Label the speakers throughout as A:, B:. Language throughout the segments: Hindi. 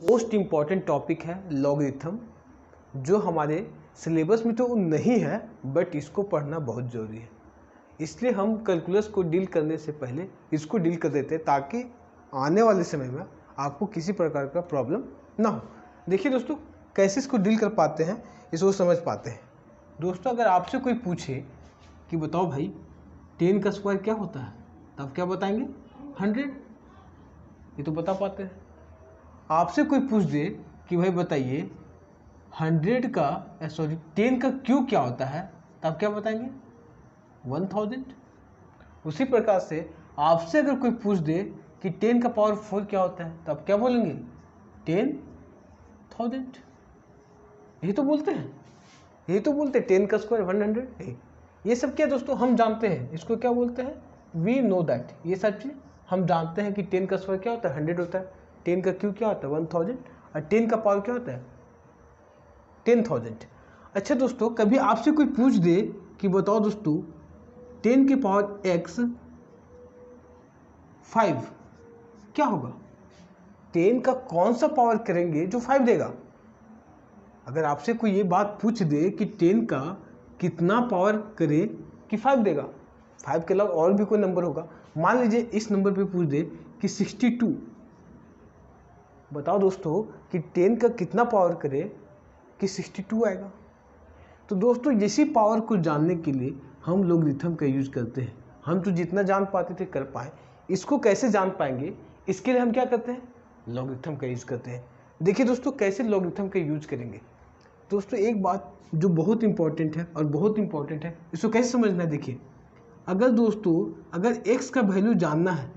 A: मोस्ट इम्पॉर्टेंट टॉपिक है लॉगरिथम, जो हमारे सिलेबस में तो नहीं है बट इसको पढ़ना बहुत ज़रूरी है। इसलिए हम कैलकुलस को डील करने से पहले इसको डील कर देते हैं ताकि आने वाले समय में आपको किसी प्रकार का प्रॉब्लम ना हो। देखिए दोस्तों, कैसे इसको डील कर पाते हैं, इसको समझ पाते हैं। दोस्तों, अगर आपसे कोई पूछे कि बताओ भाई 10 का स्क्वायर क्या होता है, तो आप क्या बताएंगे? 100। ये तो बता पाते हैं। आपसे कोई पूछ दे कि भाई बताइए 10 का क्यूब क्या होता है, तो आप क्या बताएंगे? 1000। उसी प्रकार से आपसे अगर कोई पूछ दे कि 10 का पावर 4 क्या होता है, तो आप क्या बोलेंगे? 10,000। यही तो बोलते हैं, 10 का स्क्वायर 100। ये सब क्या दोस्तों हम जानते हैं, इसको क्या बोलते हैं? We know that. ये सब चीज़ हम जानते हैं कि 10 का स्क्वायर क्या होता है? 100 होता है। 10 का क्यूब क्या होता है? 1000। और 10 का पावर क्या होता है? 10,000। अच्छा दोस्तों, कभी आपसे कोई पूछ दे कि बताओ दोस्तों 10 की पावर x 5 क्या होगा? 10 का कौन सा पावर करेंगे जो 5 देगा? अगर आपसे कोई ये बात पूछ दे कि 10 का कितना पावर करे कि 5 देगा, 5 के अलावा और भी कोई नंबर होगा, मान लीजिए इस नंबर पे पूछ दे कि 62, बताओ दोस्तों कि 10 का कितना पावर करे कि 62 आएगा। तो दोस्तों, इसी पावर को जानने के लिए हम लॉगरिथम का यूज करते हैं। हम तो जितना जान पाते थे कर पाए, इसको कैसे जान पाएंगे, इसके लिए हम क्या करते हैं? लॉगरिथम का यूज करते हैं। देखिए दोस्तों, कैसे लॉगरिथम का यूज करेंगे। दोस्तों, एक बात जो बहुत इंपॉर्टेंट है और बहुत इंपॉर्टेंट है, इसको कैसे समझना है। देखिए, अगर दोस्तों अगर x का वैल्यू जानना है,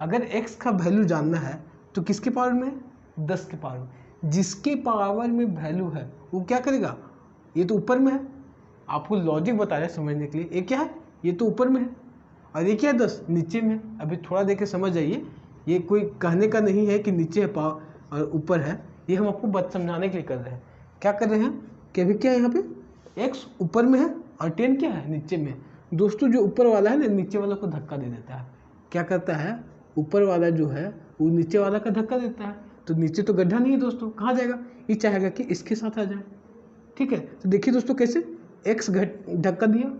A: अगर x का वैल्यू जानना है तो किसके पावर में? 10 के पावर में। जिसके पावर में वैल्यू है वो क्या करेगा? ये तो ऊपर में है, आपको लॉजिक बता रहे हैं समझने के लिए। ये क्या है? ये तो ऊपर में है, और ये क्या है? 10 नीचे में है। अभी थोड़ा देख के समझ जाइए, ये कोई कहने का नहीं है कि नीचे है पावर और ऊपर है, ये हम आपको बात समझाने के लिए कर रहे हैं। क्या कर रहे हैं कि अभी क्या है, यहाँ पे x ऊपर में है और 10 क्या है? नीचे में। दोस्तों, जो ऊपर वाला है ना, नीचे वाला को धक्का दे देता है। क्या करता है? ऊपर वाला जो है वो नीचे वाला का धक्का देता है। तो नीचे तो गड्ढा नहीं है दोस्तों, कहाँ जाएगा? ये चाहेगा कि इसके साथ आ जाए। ठीक है, तो देखिए दोस्तों कैसे x धक्का दिया,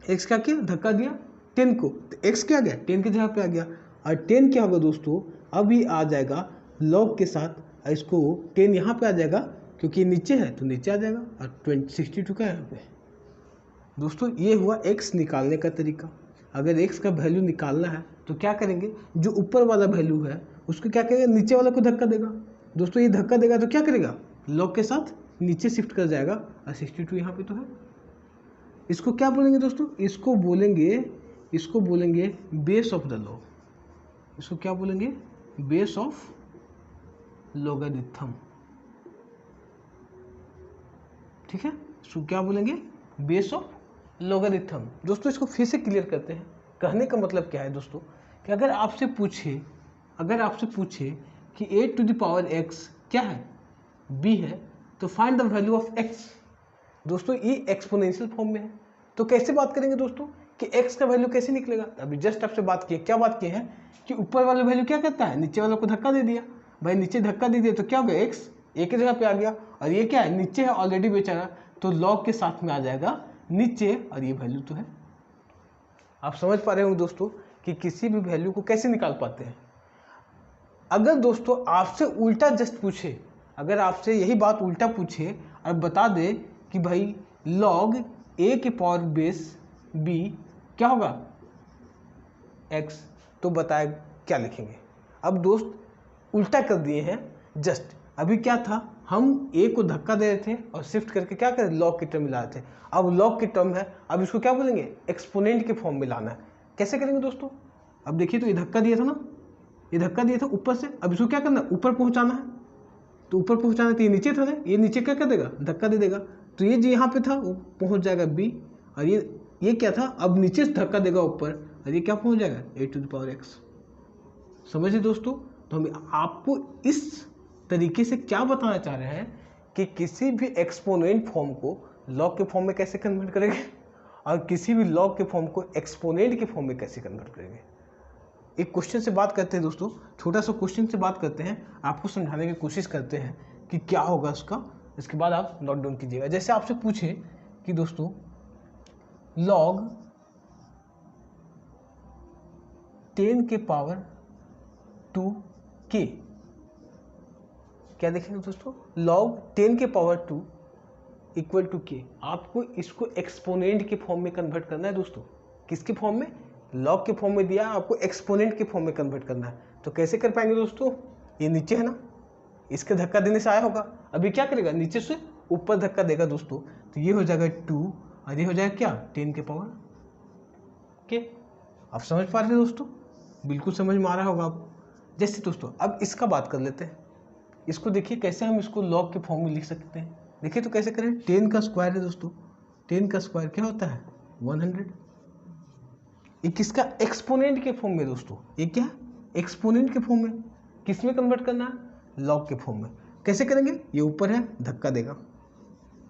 A: x क्या किया? धक्का दिया 10 को, तो x क्या आ गया? 10 की जगह पे आ गया। और 10 क्या होगा दोस्तों? अभी आ जाएगा लॉग के साथ, और इसको 10 यहाँ पे आ जाएगा क्योंकि नीचे है तो नीचे आ जाएगा। और 62 का यहाँ पे। दोस्तों, ये हुआ x निकालने का तरीका। अगर x का वैल्यू निकालना है तो क्या करेंगे? जो ऊपर वाला वैल्यू है उसको क्या करेगा? नीचे वाला को धक्का देगा। दोस्तों, ये धक्का देगा तो क्या करेगा? लॉग के साथ नीचे शिफ्ट कर जाएगा, और 62 यहाँ पे तो है। इसको क्या बोलेंगे दोस्तों? इसको बोलेंगे बेस ऑफ द लॉग। इसको क्या बोलेंगे? Base of logarithm. ठीक है, इसको क्या बोलेंगे? Base of logarithm. दोस्तों, इसको फिर से क्लियर करते हैं। कहने का मतलब क्या है दोस्तों, कि अगर आपसे पूछे कि a to the power x क्या है? b है, तो find the value of x। दोस्तों, ये एक्सपोनेंशियल फॉर्म में है, तो कैसे बात करेंगे दोस्तों कि x का वैल्यू कैसे निकलेगा? अभी जस्ट आपसे बात की, क्या बात की है कि ऊपर वाला वैल्यू क्या करता है? नीचे वाले को धक्का दे दिया। भाई नीचे धक्का दे दिया तो क्या हो गया? x एक ही जगह पे आ गया, और ये क्या है? नीचे है ऑलरेडी बेचारा, तो लॉग के साथ में आ जाएगा नीचे, और ये वैल्यू तो है। आप समझ पा रहे होंगे दोस्तों कि किसी भी वैल्यू को कैसे निकाल पाते हैं। अगर दोस्तों आपसे उल्टा जस्ट पूछे, अगर आपसे यही बात उल्टा पूछे और बता दे कि भाई लॉग a के पावर बेस b क्या होगा? x, तो बताए क्या लिखेंगे? अब दोस्त उल्टा कर दिए हैं जस्ट। अभी क्या था, हम a को धक्का दे रहे थे और शिफ्ट करके क्या करें? लॉग की टर्म में ला रहे थे। अब लॉग की टर्म है, अब इसको क्या बोलेंगे? एक्सपोनेंट के फॉर्म में लाना है। कैसे करेंगे दोस्तों? अब देखिए, तो ये धक्का दिया था ना, ये धक्का दिया था ऊपर से, अब इसको क्या करना है? ऊपर पहुंचाना है। तो ऊपर पहुंचाना तो ये नीचे था ना, ये नीचे क्या कर देगा? धक्का दे देगा। तो ये जो यहाँ पे था वो पहुंच जाएगा b, और ये क्या था? अब नीचे से धक्का देगा ऊपर, और ये क्या पहुंच जाएगा? a to the power x। समझिए दोस्तों, तो हम आपको इस तरीके से क्या बताना चाह रहे हैं कि किसी भी एक्सपोनेंट फॉर्म को लॉग के फॉर्म में कैसे कन्वर्ट करेंगे, और किसी भी लॉग के फॉर्म को एक्सपोनेंट के फॉर्म में कैसे कन्वर्ट करेंगे। एक क्वेश्चन से बात करते हैं दोस्तों, छोटा सा क्वेश्चन से बात करते हैं, आपको समझाने की कोशिश करते हैं कि क्या होगा उसका, इसके बाद आप नोट डाउन कीजिएगा। जैसे आपसे पूछे कि दोस्तों log 10 के पावर 2k, क्या देखेंगे दोस्तों, log 10 के पावर 2 इक्वल टू k। आपको इसको एक्सपोनेंट के फॉर्म में कन्वर्ट करना है दोस्तों। किसके फॉर्म में, लॉग के फॉर्म में दिया, आपको एक्सपोनेंट के फॉर्म में कन्वर्ट करना है। तो कैसे कर पाएंगे दोस्तों, ये नीचे है ना, इसके धक्का देने से आया होगा, अभी क्या करेगा, नीचे से ऊपर धक्का देगा दोस्तों, तो ये हो जाएगा 2 और ये हो जाएगा क्या, 10 के पावर के। आप समझ पा रहे हैं दोस्तों, बिल्कुल समझ में आ रहा होगा आप। जैसे दोस्तों अब इसका बात कर लेते हैं, इसको देखिए कैसे हम इसको लॉग के फॉर्म में लिख सकते हैं। देखिए तो कैसे करें, 10 का स्क्वायर है दोस्तों, 10 का स्क्वायर क्या होता है 100। ये किसका, एक्सपोनेंट के फॉर्म में दोस्तों, ये क्या एक्सपोनेंट के फॉर्म में, किस में कन्वर्ट करना है, लॉग के फॉर्म में। कैसे करेंगे, ये ऊपर है धक्का देगा,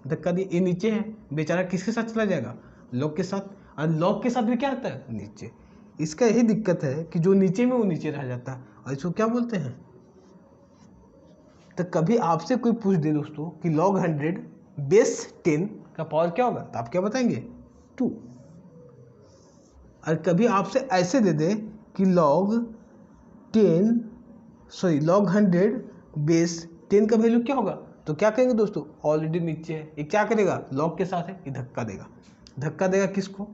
A: धक्का दिए, ये नीचे है बेचारा किसके साथ चला जाएगा, लॉग के साथ, और लॉग के साथ भी क्या आता है नीचे। इसका यही दिक्कत है कि जो नीचे में वो नीचे रह जाता है, और इसको क्या बोलते हैं। तो कभी आपसे कोई पूछ दे दोस्तों कि log 100 बेस 10 का पावर क्या होगा, तो आप क्या बताएंगे 2। और कभी आपसे ऐसे दे दे कि log 100 बेस 10 का वैल्यू क्या होगा, तो क्या कहेंगे दोस्तों, ऑलरेडी नीचे है, ये क्या करेगा, लॉग के साथ है, ये धक्का देगा, धक्का देगा किसको,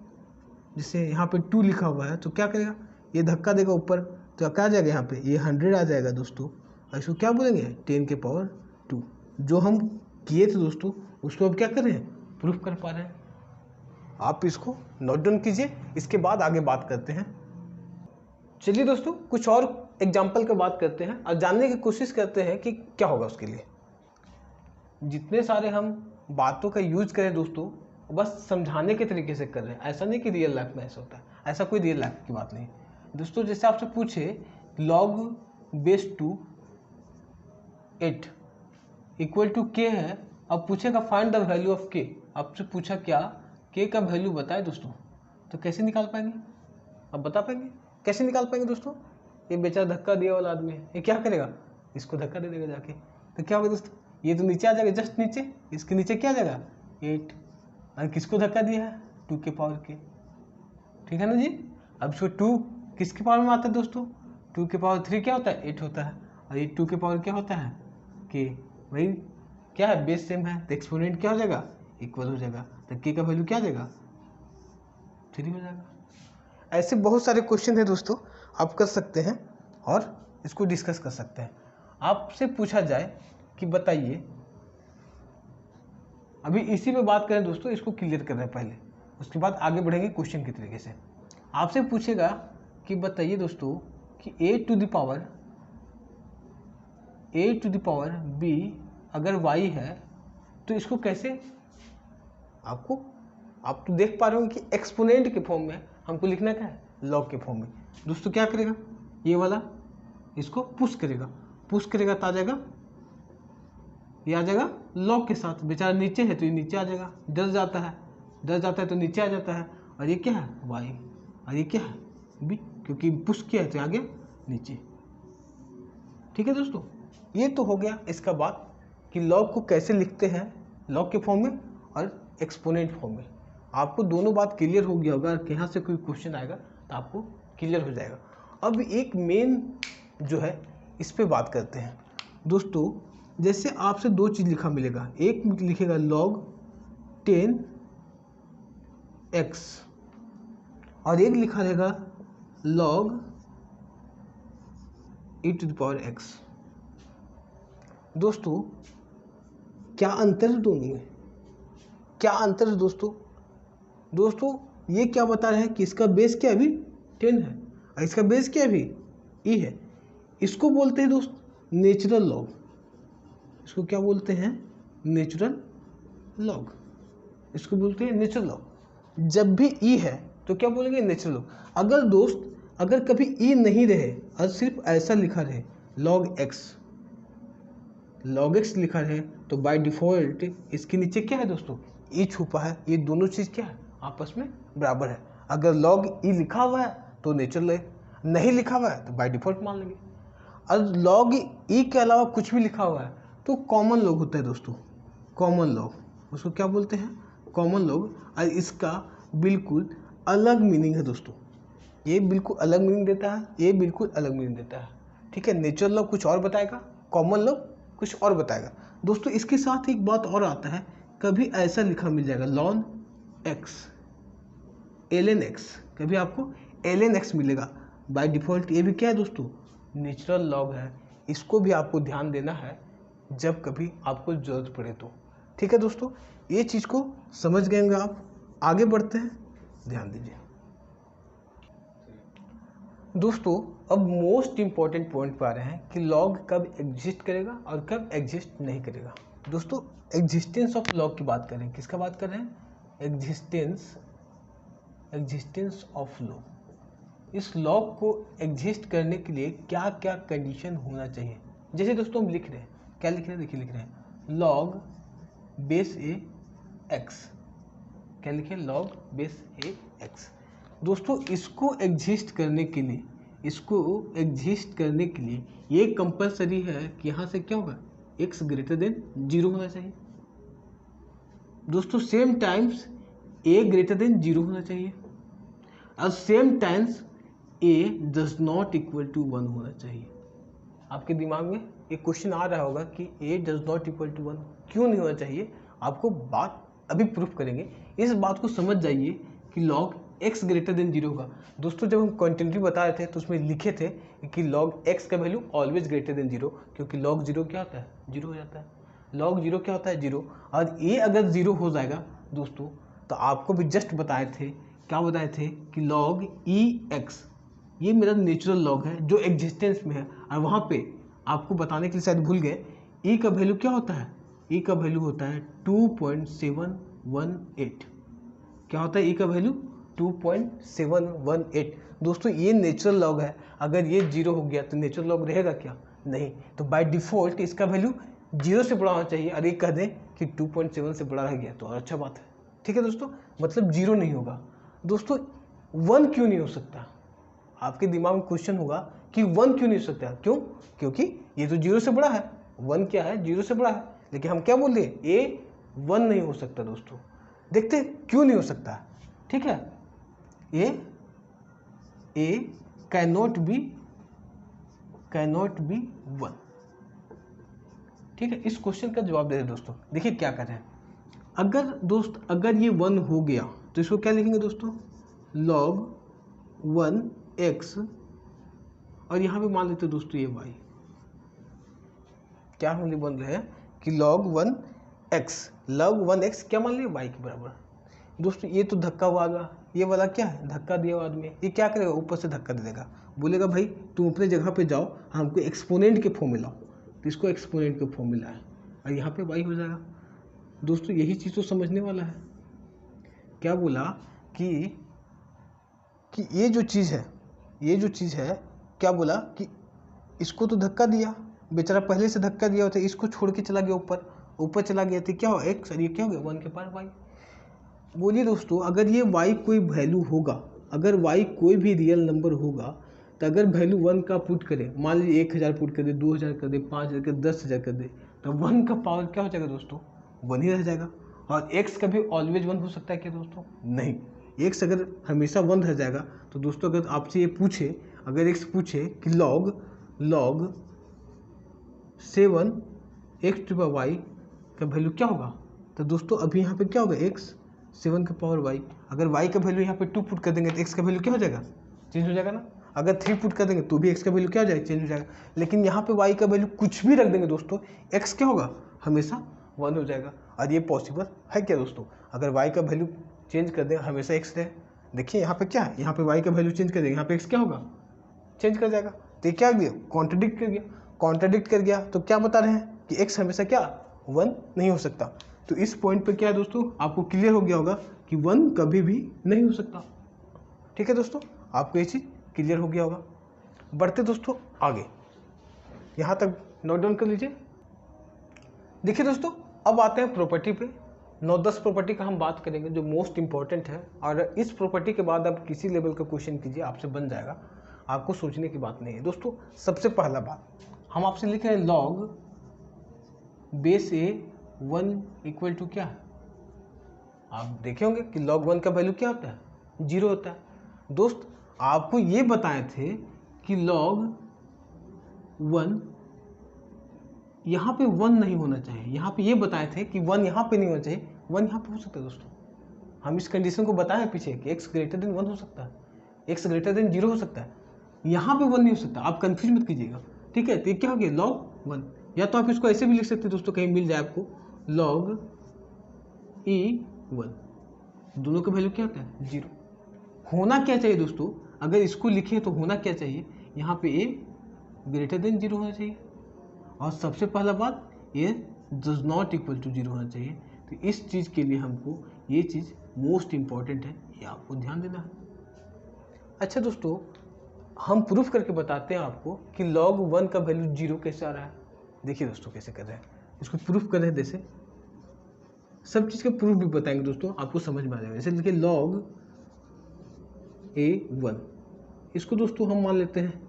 A: जैसे यहाँ पे 2 लिखा हुआ है, तो क्या करेगा, ये धक्का देगा ऊपर, तो क्या आ जाएगा यहाँ पे, ये 100 आ जाएगा दोस्तों, और इसको क्या बोलेंगे 10 के पावर 2। जो हम किए थे दोस्तों उसको अब क्या कर रहे हैं, प्रूफ कर पा रहे हैं। आप इसको नोट डाउन कीजिए, इसके बाद आगे बात करते हैं। चलिए दोस्तों कुछ और एग्जाम्पल का बात करते हैं और जानने की कोशिश करते हैं कि क्या होगा उसके लिए। जितने सारे हम बातों का यूज करें दोस्तों, बस समझाने के तरीके से कर रहे हैं, ऐसा नहीं कि रियल लाइफ में ऐसा होता है, ऐसा कोई रियल लाइफ की बात नहीं दोस्तों। जैसे आपसे पूछे log base 2 8 equal to k है, अब पूछेगा find the value of k। आपसे पूछा क्या, k का वैल्यू बताए दोस्तों, तो कैसे निकाल पाएंगे, अब बता पाएंगे कैसे निकाल पाएंगे दोस्तों। ये बेचारा धक्का दिया वाला आदमी है, ये क्या करेगा, इसको धक्का दे देगा जाके, तो क्या होगा दोस्तों, ये तो नीचे आ जाएगा, जस्ट नीचे, इसके नीचे क्या आ जाएगा 8, और किसको धक्का दिया है 2 के पावर k, ठीक है ना जी। अब इसको 2 किसके पावर में आता है दोस्तों, 2 के पावर 3 क्या होता है 8 होता है, और ये 2 के पावर क्या होता है k, वही क्या है बेस सेम है, तो एक्सपोनेंट क्या हो जाएगा इक्वल हो जाएगा, तो k का वैल्यू क्या आ जाएगा 3 हो जाएगा। ऐसे बहुत सारे क्वेश्चन है दोस्तों, आप कर सकते हैं और इसको डिस्कस कर सकते हैं। आपसे पूछा जाए कि बताइए, अभी इसी पे बात करें दोस्तों, इसको क्लियर कर रहे हैं पहले, उसके बाद आगे बढ़ेंगे क्वेश्चन के तरीके से। आपसे पूछेगा कि बताइए दोस्तों कि a to the power b अगर y है तो इसको कैसे, आप तो देख पा रहे हो कि एक्सपोनेंट के फॉर्म में हमको लिखना क्या है, लॉग के फॉर्म में। दोस्तों क्या करेगा, ये वाला इसको पुश करेगा तो आ जाएगा, ये आ जाएगा लॉग के साथ, बेचारा नीचे है तो ये नीचे आ जाएगा, डर जाता है तो नीचे आ जाता है, और ये क्या है y, और ये क्या है b, क्योंकि पुश किया है तो आ गया नीचे। ठीक है दोस्तों, ये तो हो गया इसका बात कि लॉग को कैसे लिखते हैं, लॉग के फॉर्म में और एक्सपोनेंट फॉर्म में। आपको दोनों बात क्लियर हो गया होगा, यहाँ से कोई क्वेश्चन आएगा तो आपको क्लियर हो जाएगा। अब एक मेन जो है इस पे बात करते हैं दोस्तों। जैसे आपसे 2 चीज़ लिखा मिलेगा, एक लिखेगा log 10x और एक लिखा रहेगा log e to the power x। दोस्तों क्या अंतर है दोनों में, क्या अंतर है दोस्तों ये क्या बता रहे हैं कि इसका बेस क्या अभी 10 है और इसका बेस क्या अभी e है। इसको बोलते हैं दोस्त नेचुरल लॉग, इसको क्या बोलते हैं नेचुरल लॉग, इसको बोलते हैं नेचुरल लॉग। जब भी e है तो क्या बोलेंगे नेचुरल लॉग। अगर कभी e नहीं रहे और सिर्फ ऐसा लिखा रहे log x लिखा रहे तो बाय डिफ़ॉल्ट इसके नीचे क्या है दोस्तों e छुपा है। ये दोनों चीज़ क्या है आपस में बराबर है। अगर log e लिखा हुआ है तो नेचुरल है, नहीं लिखा हुआ है तो बाय डिफ़ॉल्ट मान लेंगे। और लॉग ई के अलावा कुछ भी लिखा हुआ है तो कॉमन लॉग होता है दोस्तों, कॉमन लॉग, उसको क्या बोलते हैं, कॉमन लॉग। और इसका बिल्कुल अलग मीनिंग है दोस्तों, ये बिल्कुल अलग मीनिंग देता है, ये बिल्कुल अलग मीनिंग देता है, ठीक है। नेचुरल लॉग कुछ और बताएगा, कॉमन लॉग कुछ और बताएगा दोस्तों। इसके साथ एक बात और आता है, कभी ऐसा लिखा मिल जाएगा लॉन एक्स ln x, कभी आपको ln x मिलेगा बाय डिफ़ॉल्ट। ये भी क्या है दोस्तों, नेचुरल लॉग है। इसको भी आपको ध्यान देना है जब कभी आपको ज़रूरत पड़े तो, ठीक है दोस्तों। ये चीज़ को समझ गए होंगे आप। आगे बढ़ते हैं, ध्यान दीजिए दोस्तों। अब मोस्ट इम्पॉर्टेंट पॉइंट पर आ रहे हैं कि लॉग कब एग्जिस्ट करेगा और कब एग्जिस्ट नहीं करेगा। दोस्तों एग्जिस्टेंस ऑफ लॉग की बात करें, किसका बात कर रहे हैं, एग्जिस्टेंस ऑफ लॉग। इस लॉग को एग्जिस्ट करने के लिए क्या क्या कंडीशन होना चाहिए। जैसे दोस्तों हम लिख रहे हैं, क्या लिख रहे हैं, देखिए लिख रहे हैं लॉग बेस ए एक्स, क्या लिखे, लॉग बेस ए एक्स। दोस्तों इसको एग्जिस्ट करने के लिए, ये कंपलसरी है कि यहाँ से क्या होगा, x ग्रेटर देन 0 होना चाहिए दोस्तों। Same times a greater than 0 होना चाहिए और same times a does not equal to 1 होना चाहिए। आपके दिमाग में एक क्वेश्चन आ रहा होगा कि a does not equal to 1 क्यों नहीं होना चाहिए, आपको बात अभी प्रूफ करेंगे। इस बात को समझ जाइए कि लॉग x ग्रेटर देन 0 होगा। दोस्तों जब हम कंटिन्यूटी बता रहे थे तो उसमें लिखे थे कि लॉग x का वैल्यू ऑलवेज ग्रेटर देन 0, क्योंकि लॉग 0 क्या होता है, 0 हो जाता है। लॉग 0 क्या होता है, 0। और ये अगर 0 हो जाएगा दोस्तों तो आपको भी जस्ट बताए थे, क्या बताए थे कि लॉग ई एक्स ये मेरा नेचुरल लॉग है जो एग्जिस्टेंस में है। और वहाँ पे आपको बताने के लिए शायद भूल गए, ई का वैल्यू क्या होता है, ई का वैल्यू होता है 2.718। क्या होता है ई का वैल्यू, 2.718। दोस्तों ये नेचुरल लॉग है, अगर ये 0 हो गया तो नेचुरल लॉग रहेगा क्या, नहीं। तो बाय डिफ़ॉल्ट इसका वैल्यू 0 से बड़ा होना चाहिए। और ये कह दें कि 2.7 से बड़ा रह गया तो अच्छा बात है, ठीक है दोस्तों, मतलब 0 नहीं होगा। दोस्तों 1 क्यों नहीं हो सकता, आपके दिमाग में क्वेश्चन होगा कि 1 क्यों नहीं हो सकता, क्यों, क्योंकि ये तो 0 से बड़ा है। 1 क्या है, 0 से बड़ा है, लेकिन हम क्या बोल रहे हैं, ए 1 नहीं हो सकता दोस्तों। देखते हैं क्यों नहीं हो सकता, ठीक है। ए कैनॉट बी 1, ठीक है। इस क्वेश्चन का जवाब दे दे दोस्तों। देखिए क्या कर रहे हैं, अगर ये 1 हो गया तो इसको क्या लिखेंगे दोस्तों, log 1x, और यहाँ पे मान लेते हैं दोस्तों ये y, क्या हम बोल रहे हैं कि log 1x क्या मान लिया, y के बराबर। दोस्तों ये तो धक्का हुआ, ये वाला क्या है, धक्का दिया हुआ आदमी, ये क्या करेगा, ऊपर से धक्का दे देगा, बोलेगा भाई तुम अपने जगह पे जाओ, हमको एक्सपोनेंट के फॉर्म में लाओ। तो इसको एक्सपोनेंट के फॉर्म में लाए और यहाँ पे y हो जाएगा। दोस्तों यही चीज़ तो समझने वाला है। क्या बोला कि ये जो चीज़ है, क्या बोला कि इसको तो धक्का दिया, बेचारा पहले से धक्का दिया होता है, इसको छोड़ के चला गया ऊपर चला गया, तो क्या हो x, और ये क्या हो गया 1 के पार y। बोलिए दोस्तों अगर ये y कोई वैल्यू होगा, अगर y कोई भी रियल नंबर होगा, तो अगर वैल्यू 1 का पुट करें, मान लीजिए 1000 पुट कर दे, 2000 कर दे, 5000 कर दे, 10000 कर दे, तो 1 का पावर क्या हो जाएगा दोस्तों, 1 ही रह जाएगा। और x कभी ऑलवेज 1 हो सकता है क्या दोस्तों, नहीं। x अगर हमेशा 1 रह जाएगा तो दोस्तों अगर आपसे ये पूछे, अगर x पूछे कि log 7x/y का वैल्यू क्या होगा, तो दोस्तों अभी यहाँ पे क्या होगा, x 7 का पावर y। अगर y का वैल्यू यहाँ पे 2 पुट कर देंगे तो x का वैल्यू क्या हो जाएगा, चेंज हो जाएगा ना। अगर 3 पुट कर देंगे तो भी x का वैल्यू क्या हो जाएगा, चेंज हो जाएगा। लेकिन यहाँ पे y का वैल्यू कुछ भी रख देंगे दोस्तों, x क्या होगा, हमेशा 1 हो जाएगा। और ये पॉसिबल है क्या दोस्तों, अगर y का वैल्यू चेंज कर दें हमेशा x रहे। देखिए यहाँ पे क्या है, यहाँ पे y का वैल्यू चेंज कर देंगे, यहाँ पे x क्या होगा, चेंज कर जाएगा। तो ये क्या दिया, कॉन्ट्रडिक्ट कर गया। तो क्या बता रहे हैं कि x हमेशा क्या 1 नहीं हो सकता। तो इस पॉइंट पे क्या है दोस्तों, आपको क्लियर हो गया होगा कि 1 कभी भी नहीं हो सकता, ठीक है दोस्तों, आपको ये चीज़ क्लियर हो गया होगा। बढ़ते दोस्तों आगे, यहाँ तक नोट डाउन कर लीजिए। देखिए दोस्तों अब आते हैं प्रॉपर्टी पे। 9-10 प्रॉपर्टी का हम बात करेंगे जो मोस्ट इंपॉर्टेंट है, और इस प्रॉपर्टी के बाद आप किसी लेवल का क्वेश्चन कीजिए आपसे बन जाएगा। आपको सोचने की बात नहीं है दोस्तों। सबसे पहला बात हम आपसे लिख रहे हैं log base A 1 equal to क्या है, आप देखे होंगे कि log 1 का वैल्यू क्या होता है, 0 होता है। दोस्त आपको ये बताए थे कि log 1 यहाँ पे 1 नहीं होना चाहिए, यहाँ पे ये बताए थे कि 1 यहाँ पे नहीं होना चाहिए, 1 यहाँ पे हो सकता है दोस्तों। हम इस कंडीशन को बताए पीछे कि x ग्रेटर देन 1 हो सकता है, x ग्रेटर देन 0 हो सकता है, यहाँ पे 1 नहीं हो सकता। आप कंफ्यूज मत कीजिएगा, ठीक है। तो ये क्या हो गया log 1, या तो आप इसको ऐसे भी लिख सकते हैं दोस्तों, कहीं मिल जाए आपको log E1, दोनों का वैल्यू क्या होता है 0। होना क्या चाहिए दोस्तों, अगर इसको लिखें तो होना क्या चाहिए, यहाँ पे a ग्रेटर देन 0 होना चाहिए, और सबसे पहला बात a does not equal to 0 होना चाहिए। तो इस चीज़ के लिए हमको ये चीज़ मोस्ट इम्पॉर्टेंट है, ये आपको ध्यान देना है। अच्छा दोस्तों, हम प्रूफ करके बताते हैं आपको कि log 1 का वैल्यू 0 कैसे आ रहा है। देखिए दोस्तों कैसे कर रहे हैं, इसको प्रूफ कर रहे हैं, जैसे सब चीज़ का प्रूफ भी बताएंगे दोस्तों, आपको समझ में आ जाएगा। जैसे देखिए log A1, इसको दोस्तों हम मान लेते हैं,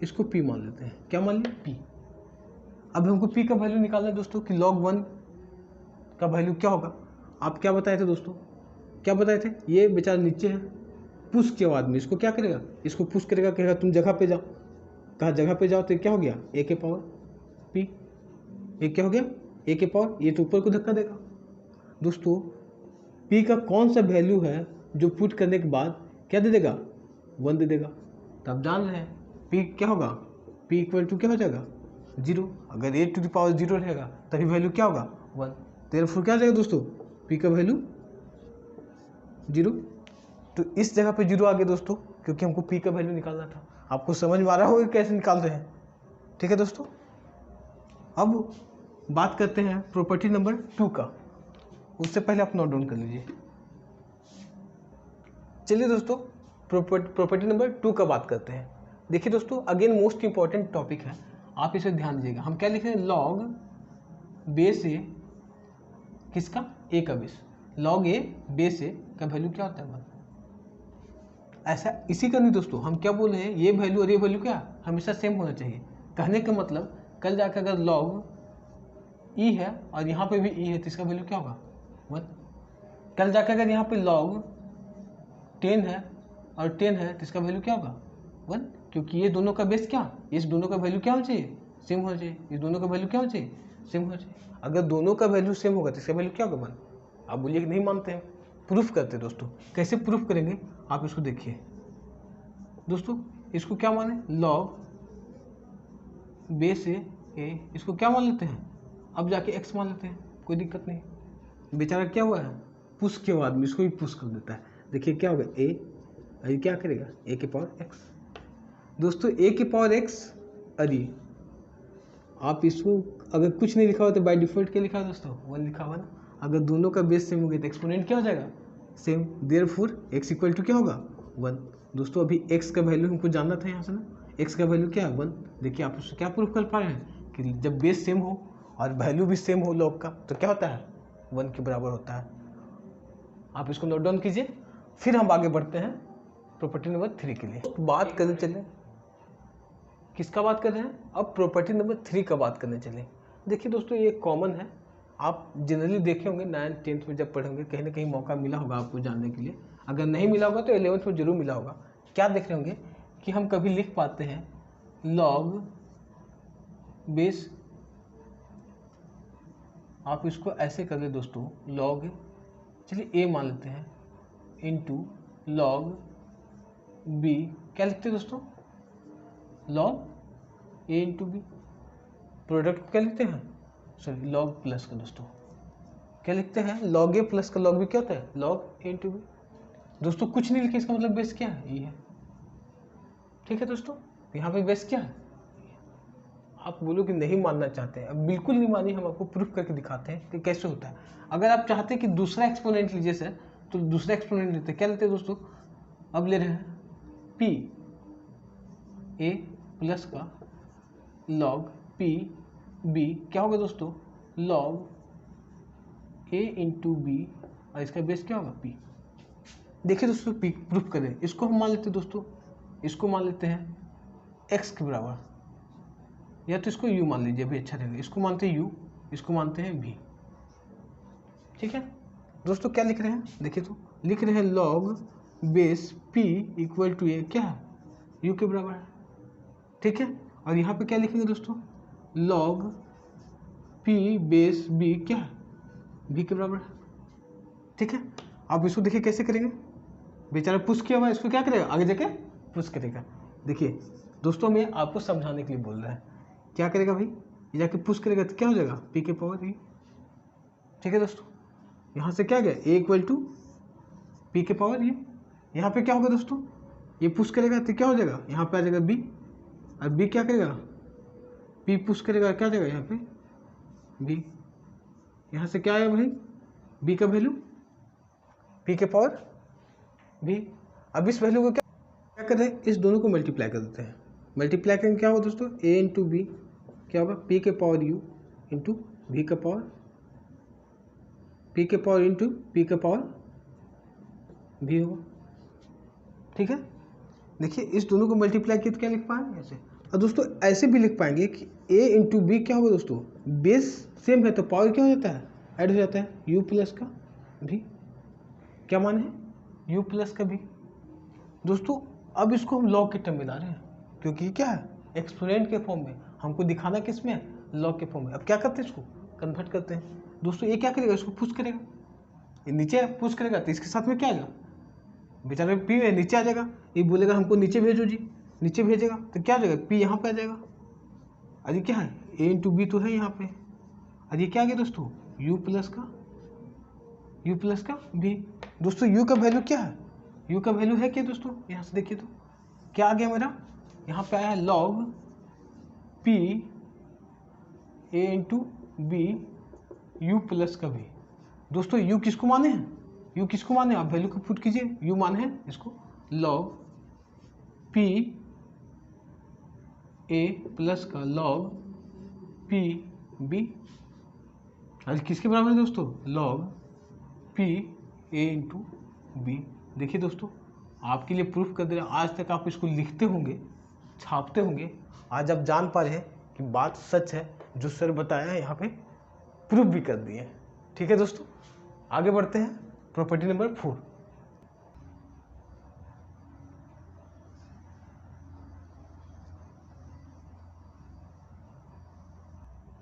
A: इसको P मान लेते हैं, क्या मान लिया P। अब हमको P का वैल्यू निकालना है दोस्तों कि log 1 का वैल्यू क्या होगा। आप क्या बताए थे दोस्तों, क्या बताए थे, ये बेचारा नीचे है, पुश के बाद में इसको क्या करेगा, इसको पुश करेगा, कहेगा तुम जगह पे जाओ। कहा जगह पे जाओ, तो क्या हो गया a के पावर P, ये क्या हो गया a के पावर, ये तो ऊपर को धक्का देगा। दोस्तों P का कौन सा वैल्यू है जो पुट करने के बाद क्या दे देगा, 1 दे देगा। तो आप जान रहे हैं P क्या होगा, P इक्वल टू क्या हो जाएगा 0। अगर a टू द पावर 0 रहेगा तभी वैल्यू क्या होगा 1, देयरफॉर क्या हो जाएगा दोस्तों P का वैल्यू 0। तो इस जगह पे 0 आ गया दोस्तों, क्योंकि हमको P का वैल्यू निकालना था। आपको समझ में आ रहा होगा कैसे निकाल रहे हैं, ठीक है दोस्तों। अब बात करते हैं प्रॉपर्टी नंबर 2 का, उससे पहले आप नोट डाउन कर लीजिए। चलिए दोस्तों प्रॉपर्टी नंबर 2 का बात करते हैं। देखिए दोस्तों, अगेन मोस्ट इंपॉर्टेंट टॉपिक है, आप इसे ध्यान दीजिएगा। हम क्या लिख रहे हैं, लॉग बेस ए, किसका, ए का बेस, लॉग ए बेस ए का वैल्यू क्या होता है 1। ऐसा इसी का नहीं दोस्तों, हम क्या बोल रहे हैं, ये वैल्यू और ये वैल्यू क्या हमेशा सेम होना चाहिए। कहने का मतलब कल जाकर अगर लॉग ई है और यहाँ पे भी ई है तो इसका वैल्यू क्या होगा 1। कल जाकर अगर यहाँ पे लॉग 10 है और 10 है तो इसका वैल्यू क्या होगा 1, क्योंकि ये दोनों का बेस क्या, इस दोनों का वैल्यू क्या होना चाहिए, सेम होना चाहिए। इस दोनों का वैल्यू क्या होना चाहिए, सेम होना चाहिए। अगर दोनों का वैल्यू सेम होगा तो इसका वैल्यू क्या होगा 1। आप बोलिए कि नहीं मानते हैं, प्रूफ करते दोस्तों। कैसे प्रूफ करेंगे, आप इसको देखिए दोस्तों, इसको क्या माने, लॉग बेस ए, इसको क्या मान लेते हैं, अब जाके x मान लेते हैं, कोई दिक्कत नहीं। बेचारा क्या हुआ है, पुश के बाद में इसको भी पुश कर देता है। देखिए क्या होगा a, अरे क्या करेगा a के पावर x। दोस्तों a के पावर x, अरे आप इसको अगर कुछ नहीं लिखा हुआ तो बाय डिफॉल्ट क्या लिखा है दोस्तों 1 लिखा हुआ ना। अगर दोनों का बेस सेम हो गया तो एक्सपोनेंट क्या हो जाएगा same, therefore x equal to क्या होगा 1। दोस्तों अभी x का वैल्यू हमको जानना था यहाँ से ना, x का वैल्यू क्या है 1। देखिए आप उससे क्या प्रूफ कर पा रहे हैं कि जब बेस सेम हो और वैल्यू भी सेम हो लॉग का तो क्या होता है 1 के बराबर होता है। आप इसको नोट डाउन कीजिए, फिर हम आगे बढ़ते हैं प्रॉपर्टी नंबर 3 के लिए। बात करने चले, किसका बात कर रहे हैं, अब प्रॉपर्टी नंबर 3 का बात करने चले। देखिए दोस्तों ये कॉमन है, आप जनरली देखे होंगे 9th 10th में जब पढ़ेंगे, कहीं ना कहीं मौका मिला होगा आपको जानने के लिए। अगर नहीं मिला होगा तो 11th में जरूर मिला होगा। क्या देख रहे होंगे कि हम कभी लिख पाते हैं लॉग बेस, आप इसको ऐसे कर दे दोस्तों, लॉग चलिए a मान लेते हैं इनटू लॉग b, क्या लिखते हैं दोस्तों log a into B. Product क्या लिखते हैं, सॉरी लॉग प्लस का दोस्तों क्या लिखते हैं, लॉग a प्लस का लॉग b क्या होता है लॉग a इंटू बी। दोस्तों कुछ नहीं लिखे, इसका मतलब बेस क्या है ये है, ठीक है दोस्तों। यहाँ पे बेस क्या है, आप बोलो कि नहीं मानना चाहते हैं, अब बिल्कुल नहीं मानिए, हम आपको प्रूफ करके दिखाते हैं कि कैसे होता है। अगर आप चाहते हैं कि दूसरा एक्सपोनेंट लीजिए सर, तो दूसरा एक्सपोनेंट लेते हैं, क्या लेते हैं दोस्तों, अब ले रहे हैं p a प्लस का लॉग p b, क्या होगा दोस्तों लॉग a इंटू बी, और इसका बेस क्या होगा p। देखिए दोस्तों p प्रूफ करें, इसको हम मान लेते हैं दोस्तों इसको मान लेते हैं x के बराबर, या तो इसको u मान लीजिए भी अच्छा रहेगा। इसको मानते हैं u, इसको मानते हैं v। ठीक है दोस्तों, क्या लिख रहे हैं देखिए तो, लिख रहे हैं log base p equal to ये क्या है, u के बराबर है। ठीक है, और यहाँ पे क्या लिखेंगे दोस्तों, log p बेस b क्या है, v के बराबर है। ठीक है, आप इसको देखिए कैसे करेंगे, बेचारा पुश किया हुआ है, इसको क्या करेगा, आगे जाके पुश करेगा। देखिए दोस्तों, मैं आपको समझाने के लिए बोल रहा है, क्या करेगा भाई, ये जाके पुश करेगा तो क्या हो जाएगा, p के पावर e। ठीक है दोस्तों, यहाँ से क्या गया, a इक्वल टू p के पावर e। यहाँ पे क्या होगा दोस्तों, ये पुश करेगा तो क्या हो जाएगा, यहाँ पे आ जाएगा b, और b क्या करेगा, p पुश करेगा क्या जाएगा यहाँ पे b। यहाँ से क्या आया भाई, b का वैल्यू p के पावर v। अब इस वैल्यू को क्या कर रहे हैं, इस दोनों को मल्टीप्लाई कर देते हैं। मल्टीप्लाई करेंगे क्या होगा दोस्तों, a इंटू बी क्या होगा, p के पावर u इंटू v का पावर, p के पावर इंटू p का पावर v होगा। ठीक है, देखिए इस दोनों को मल्टीप्लाई किया तो क्या लिख पाएंगे ऐसे। और दोस्तों ऐसे भी लिख पाएंगे कि a इंटू बी क्या होगा दोस्तों, बेस सेम है तो पावर क्या हो जाता है, ऐड हो जाता है, u प्लस का v। क्या माने है, u प्लस का v। दोस्तों अब इसको हम लॉग के टर्म में ला रहे हैं, क्योंकि क्या है, एक्सपोनेंट के फॉर्म में, हमको दिखाना किस में है, लॉग के फॉर्म में। अब क्या करते हैं, इसको कन्वर्ट करते हैं। दोस्तों ये क्या करेगा, इसको पुश करेगा, ये नीचे पुश करेगा तो इसके साथ में क्या आएगा, बेचारा पी नीचे आ जाएगा, ये बोलेगा हमको नीचे भेजो जी, नीचे भेजेगा तो क्या आ जाएगा, पी यहाँ पे आ जाएगा। अरे क्या है, ए इंटू बी तो है यहाँ पे, और ये क्या आ गया दोस्तों, u प्लस का v। दोस्तों u का वैल्यू क्या है, u का वैल्यू है क्या दोस्तों, यहाँ से देखिए तो क्या आ गया मेरा, यहाँ पे आया है log p a into B u plus का v। दोस्तों u किसको माने हैं, u किसको माने, आप वैल्यू को पुट कीजिए, u माने हैं इसको log p a प्लस का log p b, आज किसके बराबर है दोस्तों, log p a into B. देखिए दोस्तों, आपके लिए प्रूफ कर दे रहा, आज तक आप इसको लिखते होंगे, छापते होंगे, आज आप जान पा रहे हैं कि बात सच है, जो सर बताया है यहाँ पे प्रूफ भी कर दिए। ठीक है दोस्तों, आगे बढ़ते हैं, प्रॉपर्टी नंबर 4।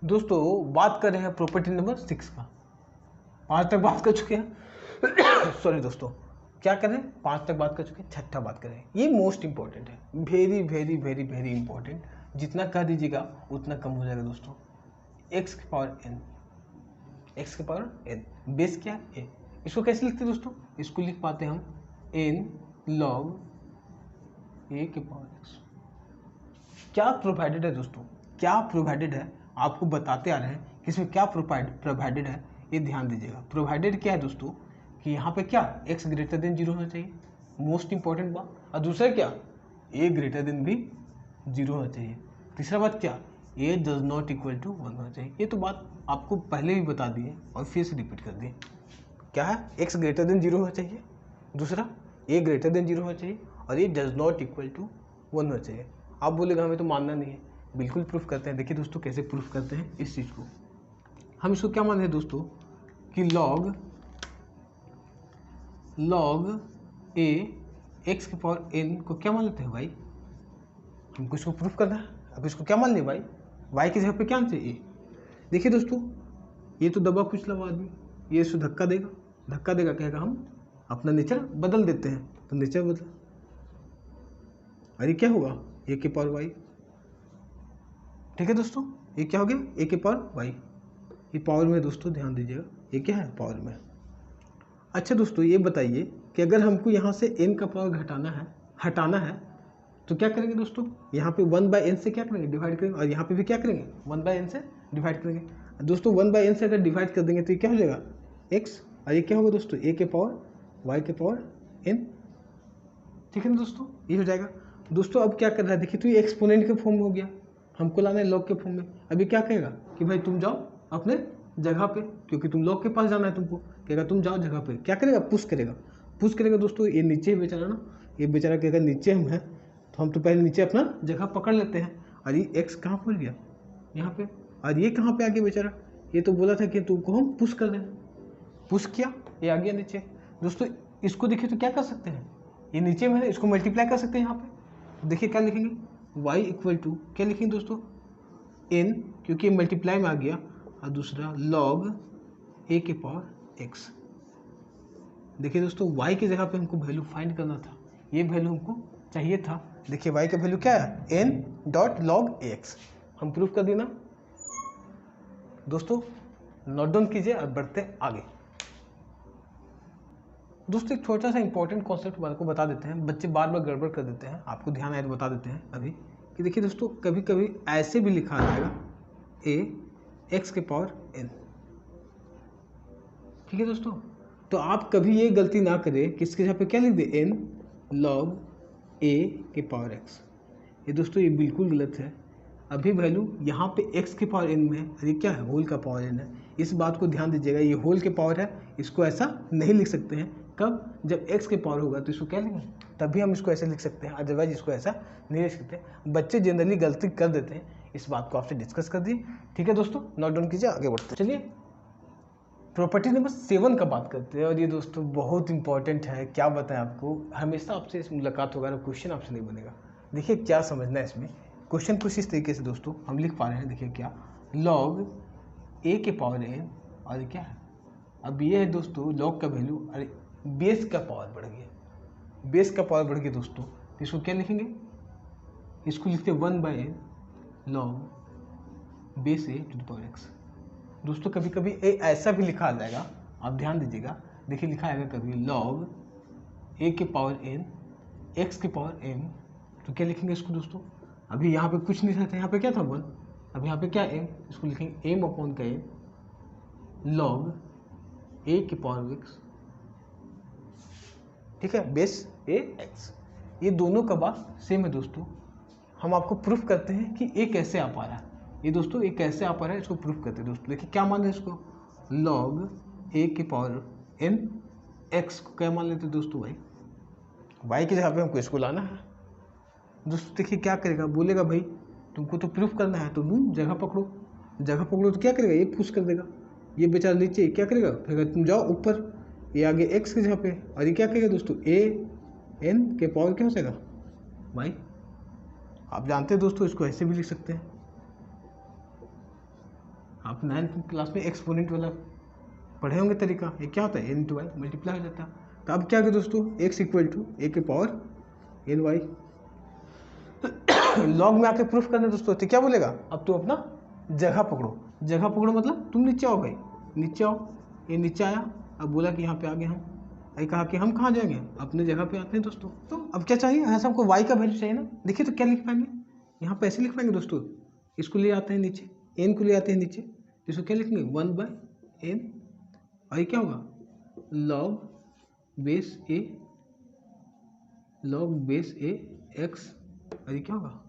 A: दोस्तों बात कर रहे हैं प्रॉपर्टी नंबर 6 का। 5 तक बात कर चुके हैं सॉरी दोस्तों, क्या कर रहे हैं, 5 तक बात कर चुके हैं, 6ठा बात कर रहे हैं। ये मोस्ट इंपॉर्टेंट है, very very very very important, जितना कह दीजिएगा उतना कम हो जाएगा दोस्तों। x के पावर n, x के पावर n, बेस क्या है a। इसको कैसे लिखते हैं दोस्तों, इसको लिख पाते हैं हम n log a के पावर x। क्या प्रोवाइडेड है दोस्तों, क्या प्रोवाइडेड है, आपको बताते आ रहे हैं कि इसमें क्या प्रोवाइडेड है, ये ध्यान दीजिएगा। प्रोवाइडेड क्या है दोस्तों, कि यहाँ पे क्या x ग्रेटर देन 0 होना चाहिए, मोस्ट इंपॉर्टेंट बात। और दूसरा क्या, a ग्रेटर देन भी 0 होना चाहिए। तीसरा बात क्या, a does not equal to 1 होना चाहिए। ये तो बात आपको पहले भी बता दिए और फिर से रिपीट कर दिए। क्या है, x ग्रेटर देन 0 होना चाहिए, दूसरा a ग्रेटर देन 0 होना चाहिए, और a does not equal to 1 होना चाहिए। आप बोलेगा हमें तो मानना नहीं है, बिल्कुल प्रूफ करते हैं। देखिए दोस्तों कैसे प्रूफ करते हैं इस चीज़ को। हम इसको क्या मानते हैं दोस्तों, कि log a x के पावर n को क्या मान लेते हैं भाई, हमको इसको प्रूफ करना है। अब इसको क्या मान लिया भाई, y की जगह पे क्या आना चाहिए, देखिए दोस्तों ये तो दबा कुचला हुआ आदमी, ये इसको धक्का देगा, कहेगा हम अपना नेचर बदल देते हैं, तो नेचर बदल, अरे क्या होगा, a के पावर y। ठीक है दोस्तों, ये क्या हो गया, a के पावर y, ये पावर में दोस्तों ध्यान दीजिएगा, ये क्या है, पावर में। अच्छा दोस्तों ये बताइए कि अगर हमको यहाँ से n का पावर हटाना है तो क्या करेंगे दोस्तों, यहाँ पे 1/n से क्या करेंगे, डिवाइड करेंगे, और यहाँ पे भी क्या करेंगे, 1/n से डिवाइड करेंगे। दोस्तों 1/n से अगर डिवाइड कर देंगे तो ये क्या हो जाएगा, x, और ये क्या होगा दोस्तों, a के पावर y के पावर n। ठीक है ना दोस्तों, ये हो जाएगा। दोस्तों अब क्या कर रहा है, देखिए तो ये एक्सपोनेंट के फॉर्म में हो गया, हमको लाना है लॉग के फॉर्म में। अभी क्या कहेगा कि भाई तुम जाओ अपने जगह पे, क्योंकि तुम लॉग के पास जाना है तुमको, कहेगा तुम जाओ जगह पे, क्या करेगा, पुश करेगा दोस्तों। ये नीचे बेचारा ना, ये बेचारा कहेगा नीचे हम हैं, तो हम तो पहले नीचे अपना जगह पकड़ लेते हैं। और ये एक्स कहाँ पहुँच गया, यहाँ पे। और ये कहाँ पे आ गया बेचारा, ये तो बोला था कि तुमको हम पुश कर दें, पुश किया, ये आ गया नीचे। दोस्तों इसको देखिए तो क्या कर सकते हैं, ये नीचे में है, इसको मल्टीप्लाई कर सकते हैं यहाँ पे। देखिए क्या लिखेंगे, y इक्वल टू क्या लिखेंगे दोस्तों, n, क्योंकि मल्टीप्लाई में आ गया, और दूसरा log a के पावर x। देखिए दोस्तों y की जगह पे हमको वैल्यू फाइंड करना था, ये वैल्यू हमको चाहिए था। देखिए y का वैल्यू क्या है, n डॉट लॉग ax। हम प्रूफ कर देना दोस्तों, नोट डाउन कीजिए और बढ़ते आगे। दोस्तों एक छोटा सा इंपॉर्टेंट कॉन्सेप्ट को बता देते हैं, बच्चे बार बार गड़बड़ कर देते हैं, आपको ध्यान आए तो बता देते हैं अभी कि देखिए दोस्तों कभी कभी ऐसे भी लिखा जाएगा a x के पावर n। ठीक है दोस्तों, तो आप कभी ये गलती ना करें कि इसके जगह पे क्या लिख दे, n log a के पावर x। ये दोस्तों ये बिल्कुल गलत है। अभी वैल्यू यहाँ पे x के पावर n में है, और ये क्या है, होल का पावर n है। इस बात को ध्यान दीजिएगा, ये होल के पावर है, इसको ऐसा नहीं लिख सकते हैं। कब, जब x के पावर होगा तो इसको क्या लिखेंगे, तभी हम इसको ऐसे लिख सकते हैं, अदरवाइज इसको ऐसा नहीं लिख सकते। बच्चे जनरली गलती कर देते हैं, इस बात को आपसे डिस्कस कर दिए। ठीक है दोस्तों, नोट डाउन कीजिए, आगे बढ़ते हैं। चलिए प्रॉपर्टी नंबर 7 का बात करते हैं, और ये दोस्तों बहुत इंपॉर्टेंट है। क्या बताएं आपको, हमेशा आपसे इस मुलाकात होगा, क्वेश्चन आपसे नहीं बनेगा। देखिए क्या समझना है इसमें, क्वेश्चन कुछ इस तरीके से दोस्तों हम लिख पा रहे हैं। देखिए क्या, लॉग a के पावर n, और क्या है, अब ये है दोस्तों लॉग का वैल्यू, अरे बेस का पावर बढ़ गया, बेस का पावर बढ़ गया दोस्तों, तो इसको क्या लिखेंगे, इसको लिखते हैं 1/n log base a to the power x। दोस्तों कभी कभी ऐसा भी लिखा आ जाएगा, आप ध्यान दीजिएगा। देखिए लिखा आएगा कभी लॉग a के पावर n x के पावर m, तो क्या लिखेंगे इसको दोस्तों, अभी यहाँ पे कुछ नहीं रहता, यहाँ पे क्या था 1, अब यहाँ पे क्या m, इसको लिखेंगे m अपॉन का n लॉग a के पावर x। ठीक है, बेस a x। ये दोनों का बात सेम है दोस्तों। हम आपको प्रूफ करते हैं कि a कैसे आ पा रहा है, ये दोस्तों a कैसे आ पा रहा है, इसको प्रूफ करते हैं दोस्तों। देखिए क्या मान रहे हैं इसको, log a के पावर n, x को क्या मान लेते हैं दोस्तों, y की जगह पे हमको इसको लाना है दोस्तों। देखिए क्या करेगा, बोलेगा भाई तुमको तो प्रूफ करना है, तो तुम जगह पकड़ो, जगह पकड़ो तो क्या करेगा, ये पुश कर देगा, ये बेचारा नीचे क्या करेगा, फिर तुम जाओ ऊपर, ये आगे x की जगह पे, और ये क्या करेगा दोस्तों, a n के पावर क्या हो जाएगा y। आप जानते हैं दोस्तों इसको ऐसे भी लिख सकते हैं, आप 9th क्लास में एक्सपोनेंट वाला पढ़े होंगे तरीका, ये क्या होता है n टू y मल्टीप्लाई हो जाता है। तो अब क्या करें दोस्तों, x इक्वल टू a के पावर n y। लॉग में आके प्रूफ करना दोस्तों, तो क्या बोलेगा, अब तुम अपना जगह पकड़ो, जगह पकड़ो मतलब तुम नीचे आओ भाई, नीचे आओ, ये नीचे आया, अब बोला कि यहाँ पे आ गए हम, ये कहा कि हम कहाँ जाएंगे, अपने जगह पे आते हैं दोस्तों। तो अब क्या चाहिए, ऐसा हमको y का वैल्यू चाहिए ना। देखिए तो क्या लिख पाएंगे, यहाँ पे ऐसे लिख पाएंगे दोस्तों, इसको ले आते हैं नीचे, n को ले आते हैं नीचे, तो इसको क्या लिखेंगे 1/n, और ये क्या होगा log बेस a x, और ये क्या होगा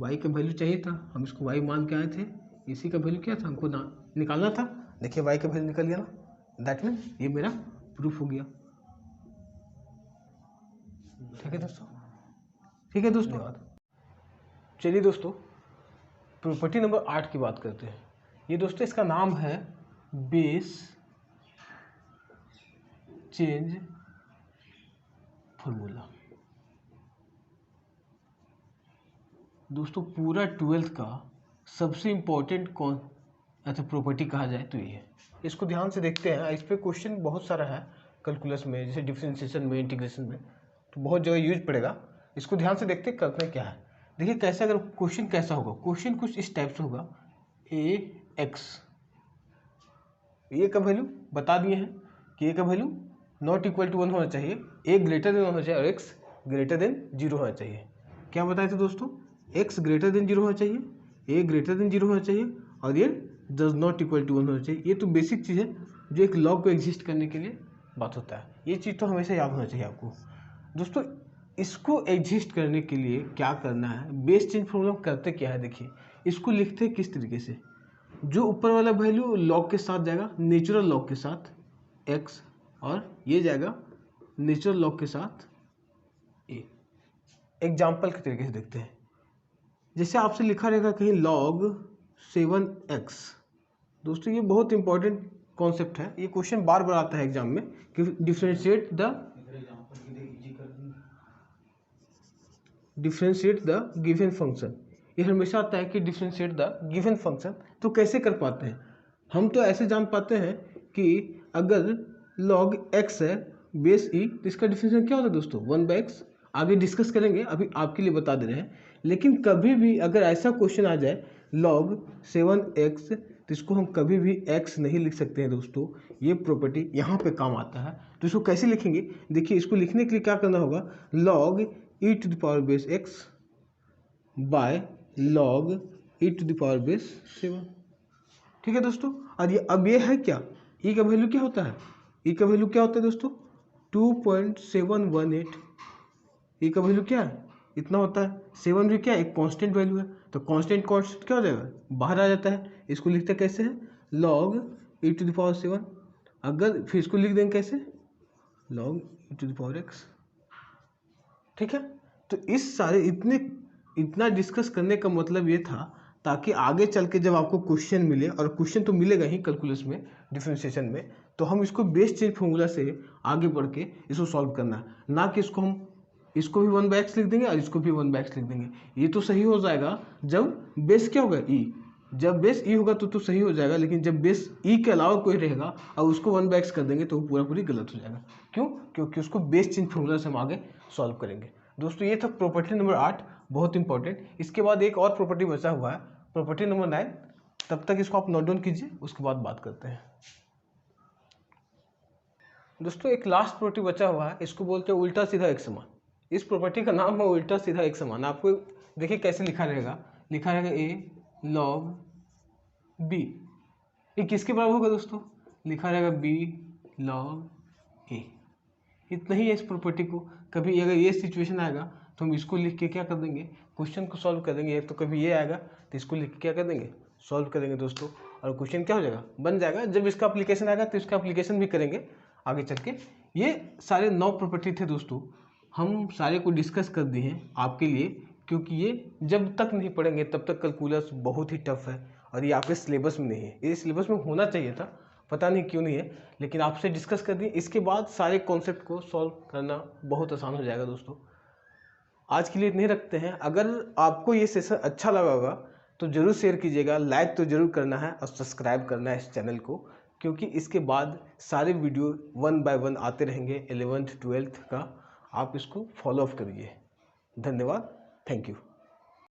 A: y का वैल्यू चाहिए था, हम इसको y मान के आए थे, इसी का वैल्यू क्या था हमको ना निकालना था। देखिए y का वैल्यू निकल गया ना, दैट मीन ये मेरा प्रूफ हो गया। ठीक है दोस्तों, ठीक है दोस्तों। चलिए दोस्तों प्रॉपर्टी नंबर 8 की बात करते हैं। ये दोस्तों इसका नाम है बेस चेंज फॉर्मूला। दोस्तों पूरा 12th का सबसे इम्पोर्टेंट कौन ऐसा प्रॉपर्टी कहा जाए तो ये है, इसको ध्यान से देखते हैं। इस पर क्वेश्चन बहुत सारा है कैलकुलस में, जैसे डिफरेंशिएशन में, इंटीग्रेशन में, तो बहुत जगह यूज पड़ेगा। इसको ध्यान से देखते करते हैं क्या है। देखिए कैसे, अगर क्वेश्चन कैसा होगा, क्वेश्चन कुछ इस टाइप से होगा, ax, ए का वैल्यू बता दिए हैं कि ए का वैल्यू नॉट इक्वल टू 1 होना चाहिए, a ग्रेटर देन 1 होना चाहिए और x ग्रेटर देन 0 होना चाहिए। क्या बताए थे दोस्तों, x ग्रेटर देन 0 होना चाहिए, a ग्रेटर देन 0 होना चाहिए, और ये डज नॉट इक्वल टू 1 होना चाहिए। ये तो बेसिक चीज़ है जो एक लॉग को एग्जिस्ट करने के लिए बात होता है, ये चीज़ तो हमेशा याद होना चाहिए आपको दोस्तों। इसको एग्जिस्ट करने के लिए क्या करना है, बेस चेंज फॉर्मूला करते क्या है, देखिए इसको लिखते हैं किस तरीके से, जो ऊपर वाला वैल्यू लॉग के साथ जाएगा, नेचुरल लॉग के साथ x, और ये जाएगा नेचुरल लॉग के साथ a। एग्जाम्पल के तरीके से देखते हैं। जैसे आपसे लिखा रहेगा कहीं log 7x। दोस्तों ये बहुत इंपॉर्टेंट कॉन्सेप्ट है, ये क्वेश्चन बार बार आता है एग्जाम में कि डिफरेंशिएट द गिवन फंक्शन। ये हमेशा आता है कि डिफरेंशिएट द गिवन फंक्शन। तो कैसे कर पाते हैं हम? तो ऐसे जान पाते हैं कि अगर log x है बेस ई तो इसका डिफरेंशिएशन क्या होता है दोस्तों? 1/x। आगे डिस्कस करेंगे, अभी आपके लिए बता दे रहे हैं। लेकिन कभी भी अगर ऐसा क्वेश्चन आ जाए log 7x तो इसको हम कभी भी x नहीं लिख सकते हैं दोस्तों। ये प्रॉपर्टी यहाँ पे काम आता है। तो इसको कैसे लिखेंगे? देखिए, इसको लिखने के लिए क्या करना होगा, log e to the power base x by log e to the power base 7। ठीक है दोस्तों। और ये अब ये है क्या, e का वैल्यू क्या होता है? e का वैल्यू क्या होता है दोस्तों? 2.718। e का वैल्यू क्या है? इतना होता है। 7 भी क्या है? एक कांस्टेंट वैल्यू है, तो कांस्टेंट क्या हो जाएगा? बाहर आ जाता है। इसको लिखते कैसे है? log e to the power 7। अगर फिर इसको लिख देंगे कैसे? log e to the power x। ठीक है। तो इस सारे इतना डिस्कस करने का मतलब ये था ताकि आगे चल के जब आपको क्वेश्चन मिले, और क्वेश्चन तो मिलेगा ही कैलकुलस में, डिफरेंशिएशन में, तो हम इसको बेस चेंज फॉर्मूला से आगे बढ़ के इसको सॉल्व करना है, ना कि इसको भी 1/x लिख देंगे और इसको भी 1/x लिख देंगे। ये तो सही हो जाएगा जब बेस क्या होगा? ई। जब बेस ई होगा तो सही हो जाएगा, लेकिन जब बेस ई के अलावा कोई रहेगा और उसको 1/x कर देंगे तो पूरी गलत हो जाएगा। क्यों? क्योंकि उसको बेस चेंज फॉर्मूला से हम आगे सॉल्व करेंगे। दोस्तों ये था प्रॉपर्टी नंबर 8, बहुत इंपॉर्टेंट। इसके बाद एक और प्रॉपर्टी बचा हुआ है, प्रॉपर्टी नंबर 9। तब तक इसको आप नोट डाउन कीजिए, उसके बाद बात करते हैं। दोस्तों एक लास्ट प्रॉपर्टी बचा हुआ है, इसको बोलते हैं उल्टा सीधा एक समान। इस प्रॉपर्टी का नाम है उल्टा सीधा एक समान। आपको देखिए कैसे लिखा रहेगा a log b। ये किसके बराबर होगा दोस्तों? लिखा रहेगा b log a। इतना ही है इस प्रॉपर्टी को। कभी अगर ये सिचुएशन आएगा तो हम इसको लिख के क्या कर देंगे, क्वेश्चन को सॉल्व कर देंगे। तो कभी ये आएगा तो इसको लिख के क्या कर देंगे, सॉल्व करेंगे दोस्तों, और क्वेश्चन क्या हो जाएगा, बन जाएगा। जब इसका एप्लीकेशन आएगा तो इसका एप्लीकेशन भी करेंगे आगे चल के। ये सारे 9 प्रॉपर्टी थे दोस्तों, हम सारे को डिस्कस कर दिए हैं आपके लिए, क्योंकि ये जब तक नहीं पढ़ेंगे तब तक कैलकुलस बहुत ही टफ है और ये आपके सिलेबस में नहीं है। ये सिलेबस में होना चाहिए था, पता नहीं क्यों नहीं है, लेकिन आपसे डिस्कस कर दिए। इसके बाद सारे कॉन्सेप्ट को सॉल्व करना बहुत आसान हो जाएगा दोस्तों। आज के लिए इतने रखते हैं। अगर आपको ये सेशन अच्छा लगा होगा तो ज़रूर शेयर कीजिएगा, लाइक तो ज़रूर करना है और सब्सक्राइब करना है इस चैनल को, क्योंकि इसके बाद सारे वीडियो 1 बाय 1 आते रहेंगे 11th 12th का। आप इसको फॉलो अप करिए। धन्यवाद, थैंक यू।